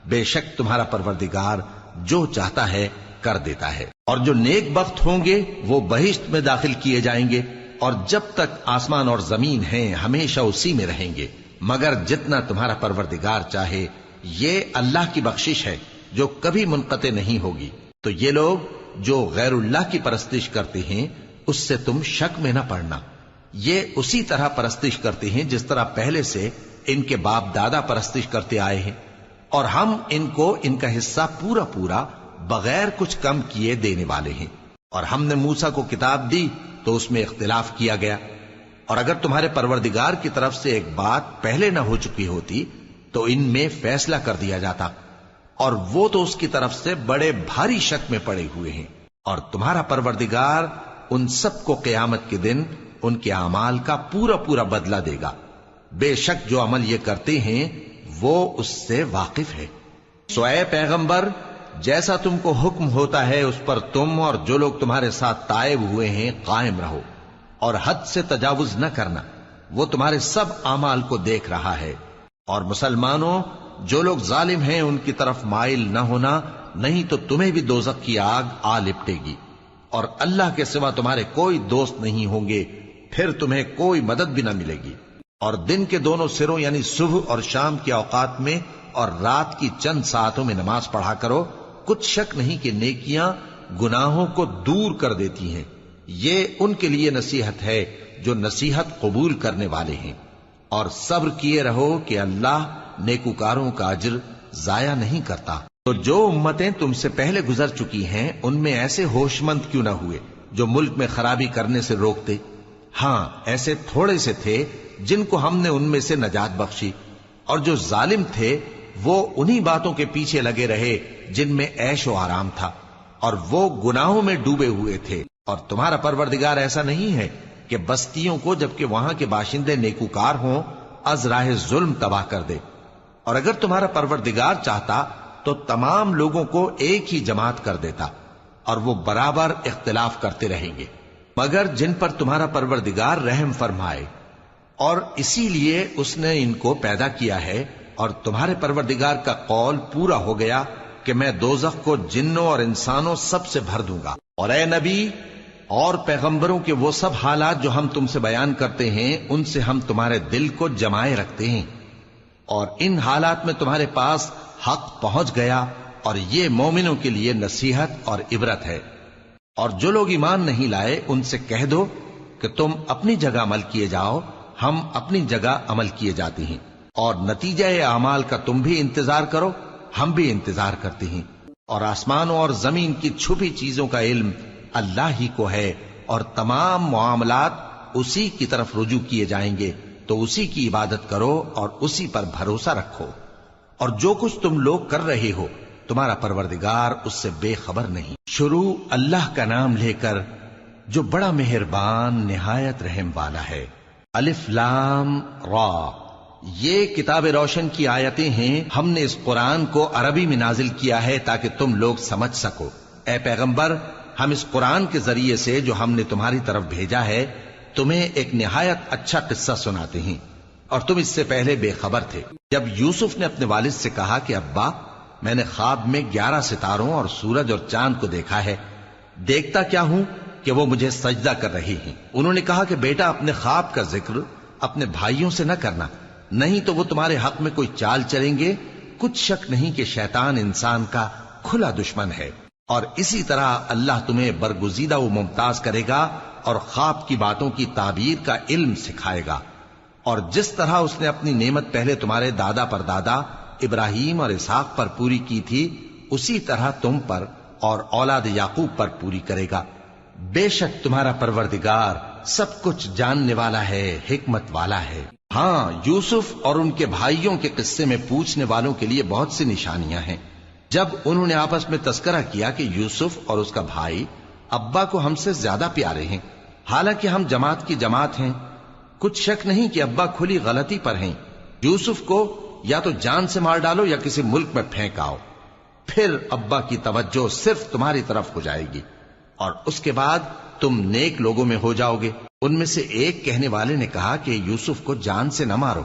بے شک تمہارا پروردگار جو چاہتا ہے کر دیتا ہے۔ اور جو نیک بخت ہوں گے وہ بہشت میں داخل کیے جائیں گے، اور جب تک آسمان اور زمین ہیں ہمیشہ اسی میں رہیں گے مگر جتنا تمہارا پروردگار چاہے۔ یہ اللہ کی بخشش ہے جو کبھی منقطع نہیں ہوگی۔ تو یہ لوگ جو غیر اللہ کی پرستش کرتے ہیں اس سے تم شک میں نہ پڑنا، یہ اسی طرح پرستش کرتے ہیں جس طرح پہلے سے ان کے باپ دادا پرستش کرتے آئے ہیں، اور ہم ان کو ان کا حصہ پورا پورا بغیر کچھ کم کیے دینے والے ہیں۔ اور ہم نے موسیٰ کو کتاب دی تو اس میں اختلاف کیا گیا، اور اگر تمہارے پروردگار کی طرف سے ایک بات پہلے نہ ہو چکی ہوتی تو ان میں فیصلہ کر دیا جاتا، اور وہ تو اس کی طرف سے بڑے بھاری شک میں پڑے ہوئے ہیں۔ اور تمہارا پروردگار ان سب کو قیامت کے دن ان کے اعمال کا پورا پورا بدلہ دے گا، بے شک جو عمل یہ کرتے ہیں وہ اس سے واقف ہے۔ سو اے پیغمبر، جیسا تم کو حکم ہوتا ہے اس پر تم اور جو لوگ تمہارے ساتھ تائب ہوئے ہیں قائم رہو، اور حد سے تجاوز نہ کرنا، وہ تمہارے سب اعمال کو دیکھ رہا ہے۔ اور مسلمانوں، جو لوگ ظالم ہیں ان کی طرف مائل نہ ہونا، نہیں تو تمہیں بھی دوزخ کی آگ آ لپٹے گی، اور اللہ کے سوا تمہارے کوئی دوست نہیں ہوں گے، پھر تمہیں کوئی مدد بھی نہ ملے گی۔ اور دن کے دونوں سروں یعنی صبح اور شام کے اوقات میں اور رات کی چند ساعتوں میں نماز پڑھا کرو، کچھ شک نہیں کہ نیکیاں گناہوں کو دور کر دیتی ہیں۔ یہ ان کے لیے نصیحت ہے جو نصیحت قبول کرنے والے ہیں۔ اور صبر کیے رہو کہ اللہ نیکوکاروں کا اجر ضائع نہیں کرتا۔ تو جو امتیں تم سے پہلے گزر چکی ہیں ان میں ایسے ہوش مند کیوں نہ ہوئے جو ملک میں خرابی کرنے سے روکتے؟ ہاں، ایسے تھوڑے سے تھے جن کو ہم نے ان میں سے نجات بخشی، اور جو ظالم تھے وہ انہی باتوں کے پیچھے لگے رہے جن میں عیش و آرام تھا، اور وہ گناہوں میں ڈوبے ہوئے تھے۔ اور تمہارا پروردگار ایسا نہیں ہے کہ بستیوں کو جبکہ وہاں کے باشندے نیکوکار ہوں از راہ ظلم تباہ کر دے۔ اور اگر تمہارا پروردگار چاہتا تو تمام لوگوں کو ایک ہی جماعت کر دیتا، اور وہ برابر اختلاف کرتے رہیں گے، مگر جن پر تمہارا پروردگار رحم فرمائے، اور اسی لیے اس نے ان کو پیدا کیا ہے۔ اور تمہارے پروردگار کا قول پورا ہو گیا کہ میں دوزخ کو جنوں اور انسانوں سب سے بھر دوں گا۔ اور اے نبی اور پیغمبروں کے وہ سب حالات جو ہم تم سے بیان کرتے ہیں ان سے ہم تمہارے دل کو جمائے رکھتے ہیں، اور ان حالات میں تمہارے پاس حق پہنچ گیا، اور یہ مومنوں کے لیے نصیحت اور عبرت ہے۔ اور جو لوگ ایمان نہیں لائے ان سے کہہ دو کہ تم اپنی جگہ عمل کیے جاؤ، ہم اپنی جگہ عمل کیے جاتے ہیں، اور نتیجہ اعمال کا تم بھی انتظار کرو، ہم بھی انتظار کرتے ہیں۔ اور آسمانوں اور زمین کی چھپی چیزوں کا علم اللہ ہی کو ہے، اور تمام معاملات اسی کی طرف رجوع کیے جائیں گے تو اسی کی عبادت کرو اور اسی پر بھروسہ رکھو، اور جو کچھ تم لوگ کر رہے ہو تمہارا پروردگار اس سے بے خبر نہیں۔ شروع اللہ کا نام لے کر جو بڑا مہربان نہایت رحم والا ہے۔ الف لام را، یہ کتاب روشن کی آیتیں ہیں۔ ہم نے اس قرآن کو عربی میں نازل کیا ہے تاکہ تم لوگ سمجھ سکو۔ اے پیغمبر، ہم اس قرآن کے ذریعے سے جو ہم نے تمہاری طرف بھیجا ہے تمہیں ایک نہایت اچھا قصہ سناتے ہیں، اور تم اس سے پہلے بے خبر تھے۔ جب یوسف نے اپنے والد سے کہا کہ ابا، میں نے خواب میں 11 ستاروں اور سورج اور چاند کو دیکھا ہے، دیکھتا کیا ہوں کہ وہ مجھے سجدہ کر رہی ہیں۔ انہوں نے کہا کہ بیٹا، اپنے خواب کا ذکر اپنے بھائیوں سے نہ کرنا، نہیں تو وہ تمہارے حق میں کوئی چال چلیں گے۔ کچھ شک نہیں کہ شیطان انسان کا کھلا دشمن ہے، اور اسی طرح اللہ تمہیں برگزیدہ و ممتاز کرے گا اور خواب کی باتوں کی تعبیر کا علم سکھائے گا، اور جس طرح اس نے اپنی نعمت پہلے تمہارے دادا پر دادا ابراہیم اور اسحاق پر پوری کی تھی، اسی طرح تم پر اور اولاد یعقوب پر پوری کرے گا۔ بے شک تمہارا پروردگار سب کچھ جاننے والا ہے، حکمت والا ہے۔ ہاں، یوسف اور ان کے بھائیوں کے قصے میں پوچھنے والوں کے لیے بہت سی نشانیاں ہیں۔ جب انہوں نے آپس میں تذکرہ کیا کہ یوسف اور اس کا بھائی ابا کو ہم سے زیادہ پیارے ہیں، حالانکہ ہم جماعت کی جماعت ہیں، کچھ شک نہیں کہ ابا کھلی غلطی پر ہیں، یوسف کو یا تو جان سے مار ڈالو یا کسی ملک میں پھینک آؤ، پھر ابا کی توجہ صرف تمہاری طرف ہو جائے گی، اور اس کے بعد تم نیک لوگوں میں ہو جاؤ گے۔ ان میں سے ایک کہنے والے نے کہا کہ یوسف کو جان سے نہ مارو،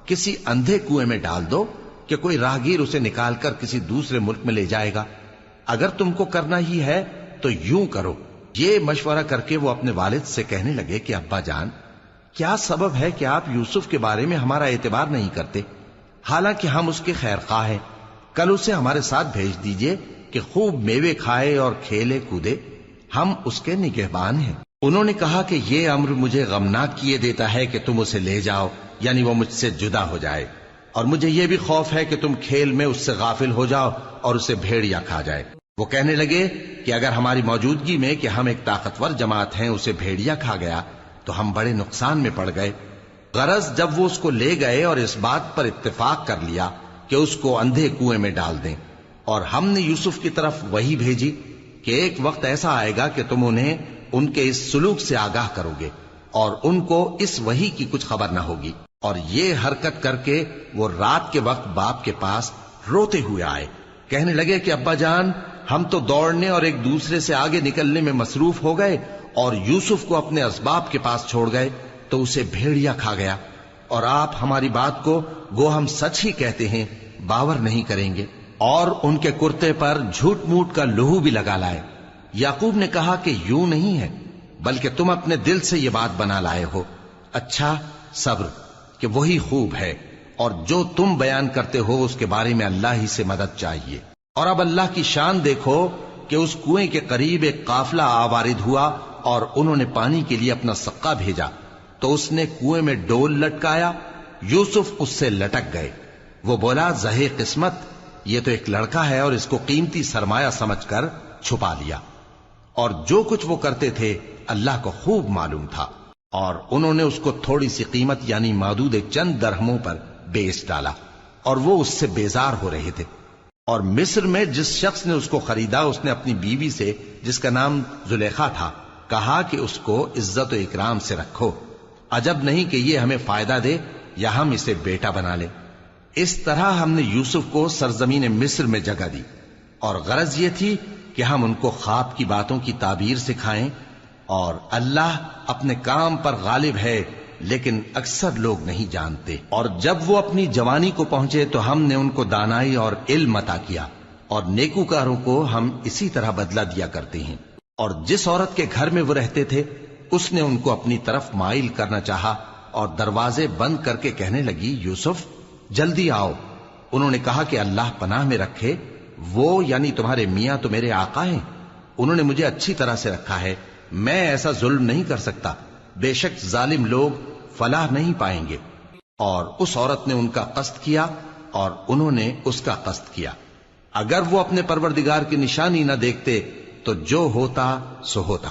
کسی اندھے کنویں میں ڈال دو کہ کوئی راہگیر اسے نکال کر کسی دوسرے ملک میں لے جائے گا۔ اگر تم کو کرنا ہی ہے تو یوں کرو۔ یہ مشورہ کر کے وہ اپنے والد سے کہنے لگے کہ ابا جان، کیا سبب ہے کہ آپ یوسف کے بارے میں ہمارا اعتبار نہیں کرتے؟ حالانکہ ہم اس کے خیر خواہ ہیں، کل اسے ہمارے ساتھ بھیج دیجئے کہ خوب میوے کھائے اور کھیلے کودے، ہم اس کے نگہبان ہیں۔ انہوں نے کہا کہ یہ امر مجھے غمناک کیے دیتا ہے کہ تم اسے لے جاؤ، یعنی وہ مجھ سے جدا ہو جائے، اور مجھے یہ بھی خوف ہے کہ تم کھیل میں اس سے غافل ہو جاؤ اور اسے بھیڑیا کھا جائے۔ وہ کہنے لگے کہ اگر ہماری موجودگی میں کہ ہم ایک طاقتور جماعت ہیں اسے بھیڑیا کھا گیا تو ہم بڑے نقصان میں پڑ گئے۔ غرض جب وہ اس کو لے گئے اور اس بات پر اتفاق کر لیا کہ اس کو اندھے کنویں میں ڈال دیں، اور ہم نے یوسف کی طرف وحی بھیجی کہ ایک وقت ایسا آئے گا کہ تم انہیں ان کے اس سلوک سے آگاہ کرو گے، اور ان کو اس وحی کی کچھ خبر نہ ہوگی۔ اور یہ حرکت کر کے وہ رات کے وقت باپ کے پاس روتے ہوئے آئے، کہنے لگے کہ ابا جان، ہم تو دوڑنے اور ایک دوسرے سے آگے نکلنے میں مصروف ہو گئے اور یوسف کو اپنے اسباب کے پاس چھوڑ گئے تو اسے بھیڑیا کھا گیا، اور آپ ہماری بات کو گو ہم سچ ہی کہتے ہیں باور نہیں کریں گے، اور ان کے کرتے پر جھوٹ موٹ کا لہو بھی لگا لائے۔ یعقوب نے کہا کہ یوں نہیں ہے، بلکہ تم اپنے دل سے یہ بات بنا لائے ہو۔ اچھا، صبر کہ وہی خوب ہے، اور جو تم بیان کرتے ہو اس کے بارے میں اللہ ہی سے مدد چاہیے۔ اور اب اللہ کی شان دیکھو کہ اس کنویں کے قریب ایک قافلہ آوارد ہوا اور انہوں نے پانی کے لیے اپنا سقا بھیجا، تو اس نے کنویں میں ڈول لٹکایا، یوسف اس سے لٹک گئے۔ وہ بولا، زہے قسمت، یہ تو ایک لڑکا ہے، اور اس کو قیمتی سرمایہ سمجھ کر چھپا لیا۔ اور جو کچھ وہ کرتے تھے اللہ کو خوب معلوم تھا، اور انہوں نے اس کو تھوڑی سی قیمت یعنی مادود چند درہموں پر بیچ ڈالا، اور وہ اس سے بیزار ہو رہے تھے۔ اور مصر میں جس شخص نے اس کو خریدا، اس نے اپنی بیوی سے جس کا نام زلیخا تھا کہا کہ اس کو عزت و اکرام سے رکھو، عجب نہیں کہ یہ ہمیں فائدہ دے یا ہم اسے بیٹا بنا لیں۔ اس طرح ہم نے یوسف کو سرزمین مصر میں جگہ دی، اور غرض یہ تھی کہ ہم ان کو خواب کی باتوں کی تعبیر سکھائیں، اور اللہ اپنے کام پر غالب ہے لیکن اکثر لوگ نہیں جانتے۔ اور جب وہ اپنی جوانی کو پہنچے تو ہم نے ان کو دانائی اور علم عطا کیا، اور نیکوکاروں کو ہم اسی طرح بدلہ دیا کرتے ہیں۔ اور جس عورت کے گھر میں وہ رہتے تھے اس نے ان کو اپنی طرف مائل کرنا چاہا، اور دروازے بند کر کے کہنے لگی، یوسف جلدی آؤ۔ انہوں نے کہا کہ اللہ پناہ میں رکھے، وہ یعنی تمہارے میاں تو میرے آقا ہیں، انہوں نے مجھے اچھی طرح سے رکھا ہے، میں ایسا ظلم نہیں کر سکتا، بے شک ظالم لوگ فلاح نہیں پائیں گے۔ اور اس عورت نے ان کا قصد کیا اور انہوں نے اس کا قصد کیا۔ اگر وہ اپنے پروردگار کی نشانی نہ دیکھتے تو جو ہوتا سو ہوتا۔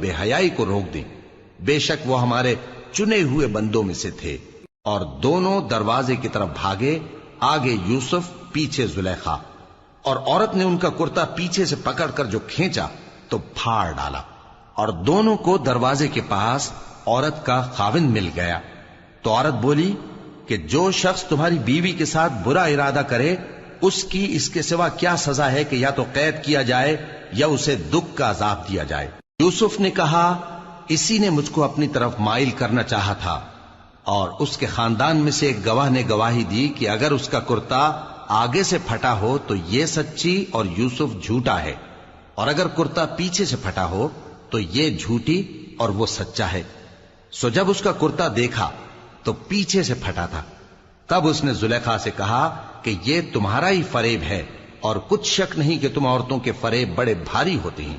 بے حیائی کو روک دیں. بے شک وہ ہمارے چنے ہوئے بندوں میں سے تھے. اور دونوں دروازے کی طرف بھاگے، آگے یوسف پیچھے زلیخا. اور عورت نے ان کا کرتا پیچھے سے پکڑ کر جو کھینچا تو پھاڑ ڈالا، اور دونوں کو دروازے کے پاس عورت کا خاوند مل گیا. تو عورت بولی کہ جو شخص تمہاری بیوی کے ساتھ برا ارادہ کرے اس کی اس کے سوا کیا سزا ہے کہ یا تو قید کیا جائے یا اسے دکھ کا عذاب دیا جائے. یوسف نے کہا اسی نے مجھ کو اپنی طرف مائل کرنا چاہا تھا. اور اس کے خاندان میں سے ایک گواہ نے گواہی دی کہ اگر اس کا کرتا آگے سے پھٹا ہو تو یہ سچی اور یوسف جھوٹا ہے، اور اگر کرتا پیچھے سے پھٹا ہو تو یہ جھوٹی اور وہ سچا ہے. سو جب اس کا کرتا دیکھا تو پیچھے سے پھٹا تھا. تب اس نے زلیخا سے کہا کہ یہ تمہارا ہی فریب ہے، اور کچھ شک نہیں کہ تم عورتوں کے فریب بڑے بھاری ہوتے ہیں.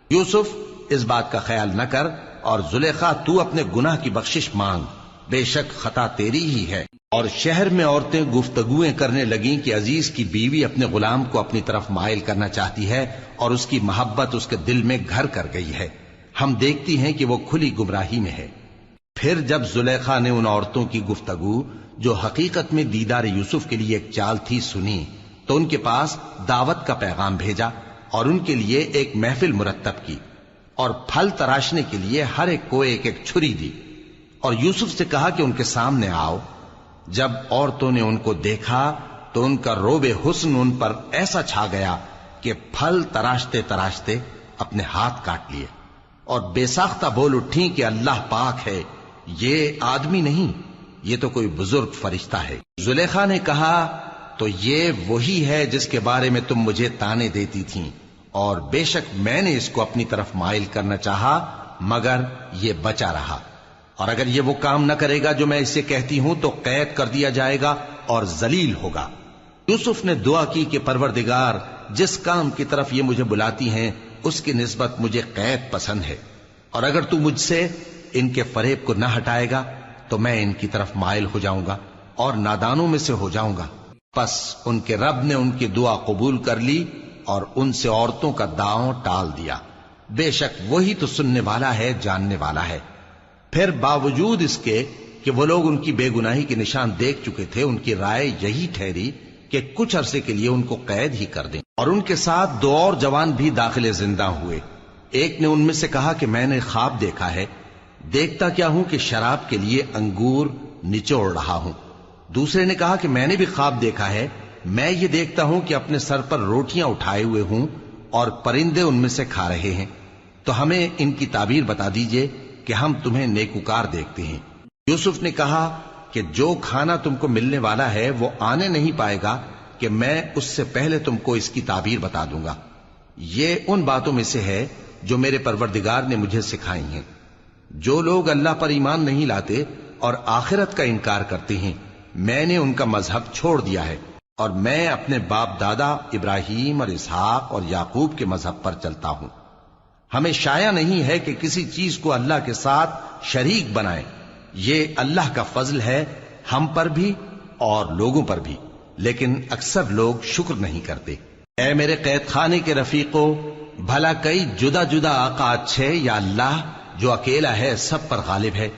یوسف اس بات کا خیال نہ کر، اور زلیخا تو اپنے گناہ کی بخشش مانگ، بے شک خطا تیری ہی ہے. اور شہر میں عورتیں گفتگویں کرنے لگیں کہ عزیز کی بیوی اپنے غلام کو اپنی طرف مائل کرنا چاہتی ہے اور اس کی محبت اس کے دل میں گھر کر گئی ہے. ہم دیکھتی ہیں کہ وہ کھلی گمراہی میں ہے. پھر جب زلیخا نے ان عورتوں کی گفتگو جو حقیقت میں دیدار یوسف کے لیے ایک چال تھی سنی، تو ان کے پاس دعوت کا پیغام بھیجا اور ان کے لیے ایک محفل مرتب کی، اور پھل تراشنے کے لیے ہر ایک کو ایک ایک چھری دی. اور یوسف سے کہا کہ ان کے سامنے آؤ. جب عورتوں نے ان کو دیکھا تو ان کا روب حسن ان پر ایسا چھا گیا کہ پھل تراشتے تراشتے اپنے ہاتھ کاٹ لیے، اور بے ساختہ بول اٹھیں کہ اللہ پاک ہے، یہ آدمی نہیں، یہ تو کوئی بزرگ فرشتہ ہے. زلیخا نے کہا تو یہ وہی ہے جس کے بارے میں تم مجھے تانے دیتی تھیں، اور بے شک میں نے اس کو اپنی طرف مائل کرنا چاہا مگر یہ بچا رہا. اور اگر یہ وہ کام نہ کرے گا جو میں اسے کہتی ہوں تو قید کر دیا جائے گا اور ذلیل ہوگا. یوسف نے دعا کی کہ پروردگار جس کام کی طرف یہ مجھے بلاتی ہیں اس کی نسبت مجھے قید پسند ہے، اور اگر تو مجھ سے ان کے فریب کو نہ ہٹائے گا تو میں ان کی طرف مائل ہو جاؤں گا اور نادانوں میں سے ہو جاؤں گا. پس ان کے رب نے ان کی دعا قبول کر لی اور ان سے عورتوں کا داؤں ٹال دیا. بے شک وہی تو سننے والا ہے، جاننے والا ہے. پھر باوجود اس کے کہ وہ لوگ ان کی بے گناہی کے نشان دیکھ چکے تھے، ان کی رائے یہی ٹھہری کہ کچھ عرصے کے لیے ان کو قید ہی کر دیں. اور ان کے ساتھ دو اور جوان بھی داخل زندہ ہوئے. ایک نے ان میں سے کہا کہ میں نے خواب دیکھا ہے، دیکھتا کیا ہوں کہ شراب کے لیے انگور نچوڑ رہا ہوں. دوسرے نے کہا کہ میں نے بھی خواب دیکھا ہے، میں یہ دیکھتا ہوں کہ اپنے سر پر روٹیاں اٹھائے ہوئے ہوں اور پرندے ان میں سے کھا رہے ہیں. تو ہمیں ان کی تعبیر بتا دیجئے کہ ہم تمہیں نیکوکار دیکھتے ہیں. یوسف نے کہا کہ جو کھانا تم کو ملنے والا ہے وہ آنے نہیں پائے گا کہ میں اس سے پہلے تم کو اس کی تعبیر بتا دوں گا. یہ ان باتوں میں سے ہے جو میرے پروردگار نے مجھے سکھائی ہیں. جو لوگ اللہ پر ایمان نہیں لاتے اور آخرت کا انکار کرتے ہیں، میں نے ان کا مذہب چھوڑ دیا ہے، اور میں اپنے باپ دادا ابراہیم اور اسحاق اور یعقوب کے مذہب پر چلتا ہوں. ہمیں شایع نہیں ہے کہ کسی چیز کو اللہ کے ساتھ شریک بنائیں. یہ اللہ کا فضل ہے ہم پر بھی اور لوگوں پر بھی، لیکن اکثر لوگ شکر نہیں کرتے. اے میرے قید خانے کے رفیقو، بھلا کئی جدا جدا آقا اچھے یا اللہ جو اکیلا ہے سب پر غالب ہے.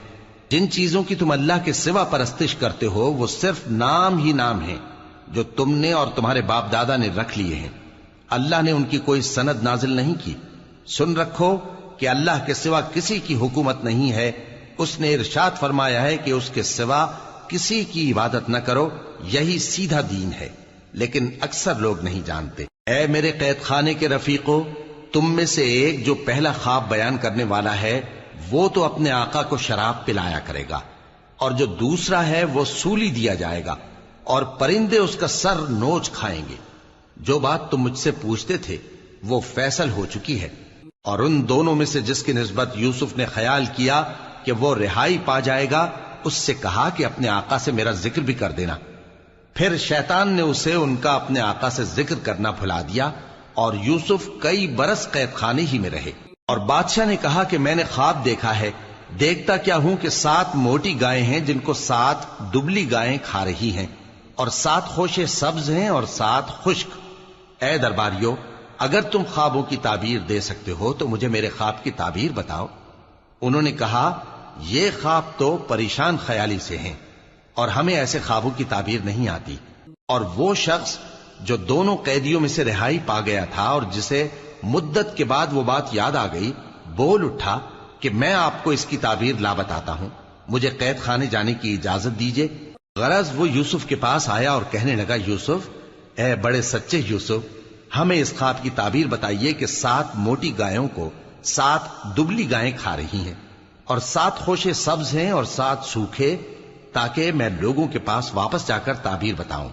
جن چیزوں کی تم اللہ کے سوا پرستش کرتے ہو وہ صرف نام ہی نام ہیں جو تم نے اور تمہارے باپ دادا نے رکھ لیے ہیں. اللہ نے ان کی کوئی سند نازل نہیں کی. سن رکھو کہ اللہ کے سوا کسی کی حکومت نہیں ہے. اس نے ارشاد فرمایا ہے کہ اس کے سوا کسی کی عبادت نہ کرو، یہی سیدھا دین ہے، لیکن اکثر لوگ نہیں جانتے. اے میرے قید خانے کے رفیقو، تم میں سے ایک جو پہلا خواب بیان کرنے والا ہے وہ تو اپنے آقا کو شراب پلایا کرے گا، اور جو دوسرا ہے وہ سولی دیا جائے گا اور پرندے اس کا سر نوچ کھائیں گے. جو بات تم مجھ سے پوچھتے تھے وہ فیصل ہو چکی ہے. اور ان دونوں میں سے جس کی نسبت یوسف نے خیال کیا کہ وہ رہائی پا جائے گا، اس سے کہا کہ اپنے آقا سے میرا ذکر بھی کر دینا. پھر شیطان نے اسے ان کا اپنے آقا سے ذکر کرنا بھلا دیا، اور یوسف کئی برس قید خانے ہی میں رہے. اور بادشاہ نے کہا کہ میں نے خواب دیکھا ہے، دیکھتا کیا ہوں کہ 7 موٹی گائیں ہیں جن کو 7 دبلی گائیں کھا رہی ہیں، اور 7 خوشے سبز ہیں اور 7 خشک. اے درباریو، اگر تم خوابوں کی تعبیر دے سکتے ہو تو مجھے میرے خواب کی تعبیر بتاؤ۔ انہوں نے کہا یہ خواب تو پریشان خیالی سے ہیں اور ہمیں ایسے خوابوں کی تعبیر نہیں آتی۔ اور وہ شخص جو دونوں قیدیوں میں سے رہائی پا گیا تھا اور جسے مدت کے بعد وہ بات یاد آ گئی، بول اٹھا کہ میں آپ کو اس کی تعبیر لا بتاتا ہوں، مجھے قید خانے جانے کی اجازت دیجیے۔ غرض وہ یوسف کے پاس آیا اور کہنے لگا، یوسف، اے بڑے سچے یوسف، ہمیں اس خواب کی تعبیر بتائیے کہ 7 موٹی گایوں کو 7 دبلی گائیں کھا رہی ہیں اور 7 خوشے سبز ہیں اور 7 سوکھے، تاکہ میں لوگوں کے پاس واپس جا کر تعبیر بتاؤں۔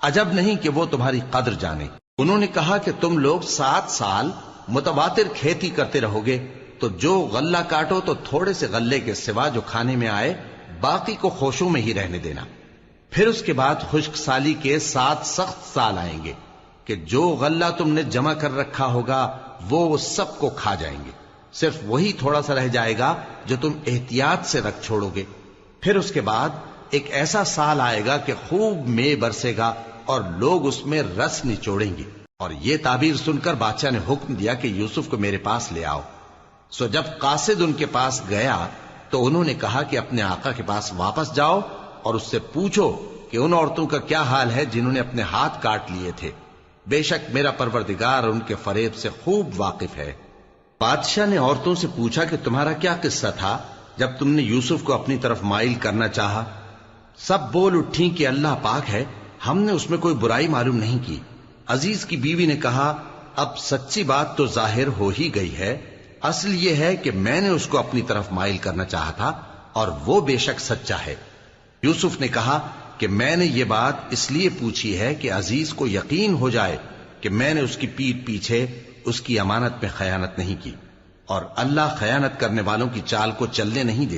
عجب نہیں کہ وہ تمہاری قدر جانے۔ انہوں نے کہا کہ تم لوگ 7 سال متواتر کھیتی کرتے رہو گے، تو جو غلہ کاٹو تو تھوڑے سے غلے کے سوا جو کھانے میں آئے باقی کو خوشوں میں ہی رہنے دینا۔ پھر اس کے بعد خشک سالی کے 7 سخت سال آئیں گے کہ جو غلہ تم نے جمع کر رکھا ہوگا وہ سب کو کھا جائیں گے، صرف وہی تھوڑا سا رہ جائے گا جو تم احتیاط سے رکھ چھوڑو گے۔ پھر اس کے بعد ایک ایسا سال آئے گا کہ خوب مے برسے گا اور لوگ اس میں رس نچوڑیں گے۔ اور یہ تعبیر سن کر بادشاہ نے حکم دیا کہ یوسف کو میرے پاس لے آؤ۔ سو جب قاصد ان کے پاس گیا تو انہوں نے کہا کہ اپنے آقا کے پاس واپس جاؤ اور اس سے پوچھو کہ ان عورتوں کا کیا حال ہے جنہوں نے اپنے ہاتھ کاٹ لیے تھے، بے شک میرا پروردگار ان کے فریب سے خوب واقف ہے۔ بادشاہ نے عورتوں سے پوچھا کہ تمہارا کیا قصہ تھا جب تم نے یوسف کو اپنی طرف مائل کرنا چاہا؟ سب بول اٹھیں کہ اللہ پاک ہے، ہم نے اس میں کوئی برائی معلوم نہیں کی۔ عزیز کی بیوی نے کہا، اب سچی بات تو ظاہر ہو ہی گئی ہے، اصل یہ ہے کہ میں نے اس کو اپنی طرف مائل کرنا چاہا تھا اور وہ بے شک سچا ہے۔ یوسف نے کہا کہ میں نے یہ بات اس لیے پوچھی ہے کہ عزیز کو یقین ہو جائے کہ میں نے اس کی پیٹھ پیچھے اس کی امانت میں خیانت نہیں کی، اور اللہ خیانت کرنے والوں کی چال کو چلنے نہیں دے۔